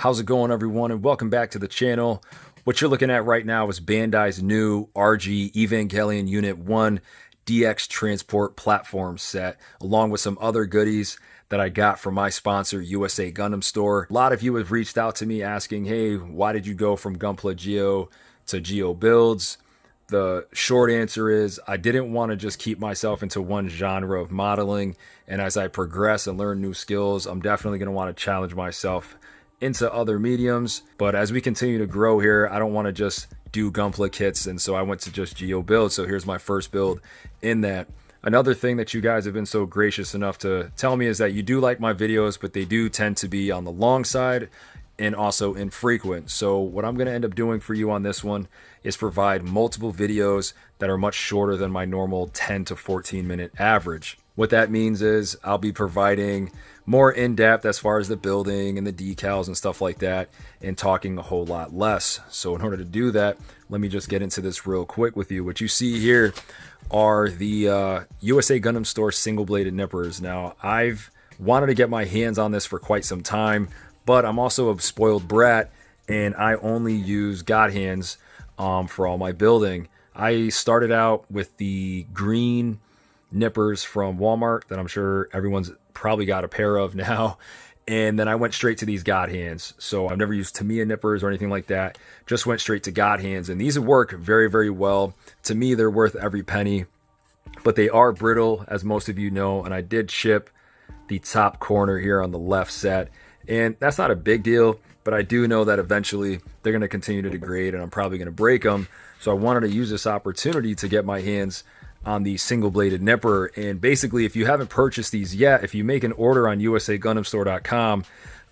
How's it going, everyone, and welcome back to the channel. What you're looking at right now is Bandai's new RG Evangelion Unit-01 DX Transport Platform set, along with some other goodies that I got from my sponsor, USA GundamStore. A lot of you have reached out to me asking, hey, why did you go from Gunpla Geo to Geo Builds? The short answer is I didn't want to just keep myself into one genre of modeling, and as I progress and learn new skills, I'm definitely going to want to challenge myself into other mediums. But as we continue to grow here, I don't want to just do Gunpla kits, and so I went to just Geo Build. So here's my first build in that. Another thing that you guys have been so gracious enough to tell me is that you do like my videos, but they do tend to be on the long side and also infrequent. So what I'm going to end up doing for you on this one is provide multiple videos that are much shorter than my normal 10 to 14 minute average. What that means is I'll be providing more in-depth as far as the building and the decals and stuff like that, and talking a whole lot less. So in order to do that, let me just get into this real quick with you. What you see here are the USA GundamStore single-bladed nippers. Now, I've wanted to get my hands on this for quite some time, but I'm also a spoiled brat, and I only use God hands for all my building. I started out with the green nippers from Walmart that I'm sure everyone's probably got a pair of now, and then I went straight to these God hands. So I've never used Tamiya nippers or anything like that, just went straight to God hands, and these work very, very well. To me, they're worth every penny, but they are brittle, as most of you know, and I did chip the top corner here on the left set, and that's not a big deal, but I do know that eventually they're going to continue to degrade and I'm probably going to break them. So I wanted to use this opportunity to get my hands on the single-bladed nipper. And basically, if you haven't purchased these yet, if you make an order on usagundamstore.com,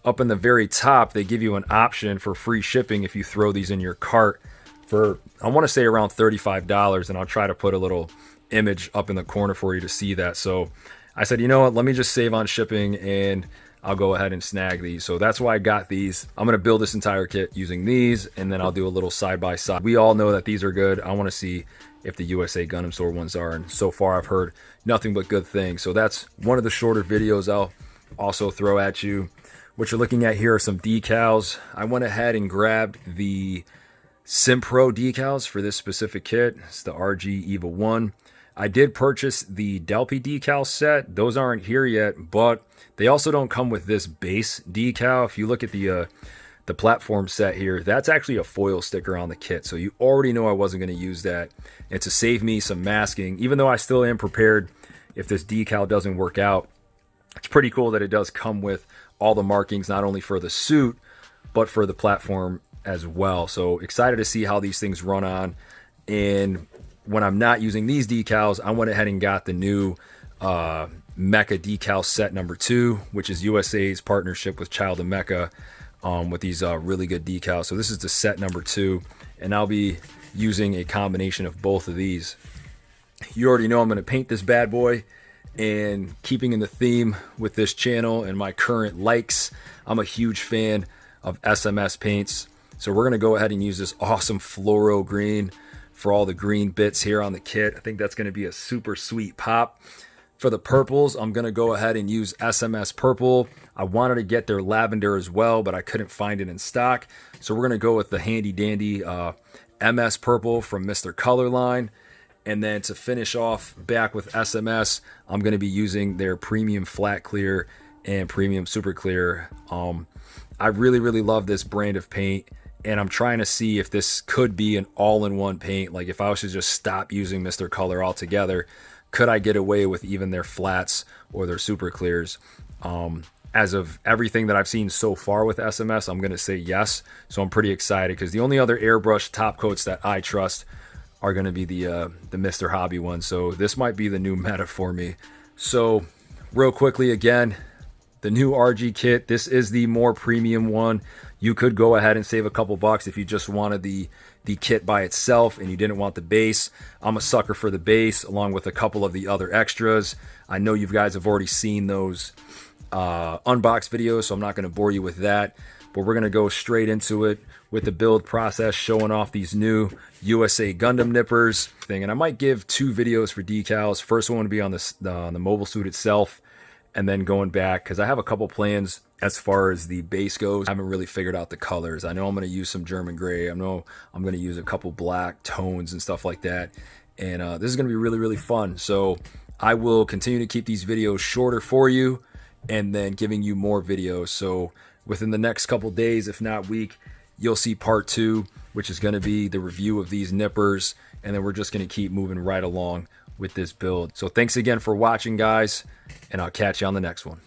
up in the very top, they give you an option for free shipping if you throw these in your cart for, I want to say, around $35, and I'll try to put a little image up in the corner for you to see that. So I said, you know what, let me just save on shipping and I'll go ahead and snag these. So that's why I got these. I'm going to build this entire kit using these, and then I'll do a little side-by-side. We all know that these are good. I want to see if the USA GundamStore ones are, and so far I've heard nothing but good things. So that's one of the shorter videos I'll also throw at you. What you're looking at here are some decals. I went ahead and grabbed the SimPro decals for this specific kit. It's the RG EVA 1. I did purchase the Delphi decal set. Those aren't here yet, but they also don't come with this base decal. If you look at the platform set here, that's actually a foil sticker on the kit. So you already know I wasn't going to use that. And to save me some masking, even though I still am prepared if this decal doesn't work out, it's pretty cool that it does come with all the markings, not only for the suit, but for the platform as well. So excited to see how these things run on. And when I'm not using these decals, I went ahead and got the new Mecha decal set number 2, which is USA's partnership with Child of Mecha, with these really good decals. So this is the set number 2, and I'll be using a combination of both of these. You already know I'm going to paint this bad boy, and keeping in the theme with this channel and my current likes, I'm a huge fan of SMS paints. So we're going to go ahead and use this awesome fluoro green for all the green bits here on the kit. I think that's going to be a super sweet pop. For the purples, I'm going to go ahead and use SMS purple. I wanted to get their lavender as well, but I couldn't find it in stock. So we're going to go with the handy dandy MS purple from Mr. Colorline. And then to finish off back with SMS, I'm going to be using their premium flat clear and premium super clear. I really, really love this brand of paint, and I'm trying to see if this could be an all-in-one paint. Like if I was to just stop using Mr. Color altogether, could I get away with even their flats or their super clears? As of everything that I've seen so far with SMS, I'm going to say yes. So I'm pretty excited because the only other airbrush top coats that I trust are going to be the Mr. Hobby one. So this might be the new meta for me. So real quickly again, the new RG kit, this is the more premium one. You could go ahead and save a couple bucks if you just wanted the kit by itself and you didn't want the base. I'm a sucker for the base along with a couple of the other extras. I know you guys have already seen those unbox videos, so I'm not going to bore you with that. But we're going to go straight into it with the build process, showing off these new USA Gundam nippers thing. And I might give 2 videos for decals. First one would be on the mobile suit itself, and then going back because I have a couple plans As far as the base goes, I haven't really figured out the colors. I know I'm going to use some German gray. I know I'm going to use a couple black tones and stuff like that. And this is going to be really, really fun. So I will continue to keep these videos shorter for you and then giving you more videos. So within the next couple days, if not week, you'll see part 2, which is going to be the review of these nippers. And then we're just going to keep moving right along with this build. So thanks again for watching, guys, and I'll catch you on the next one.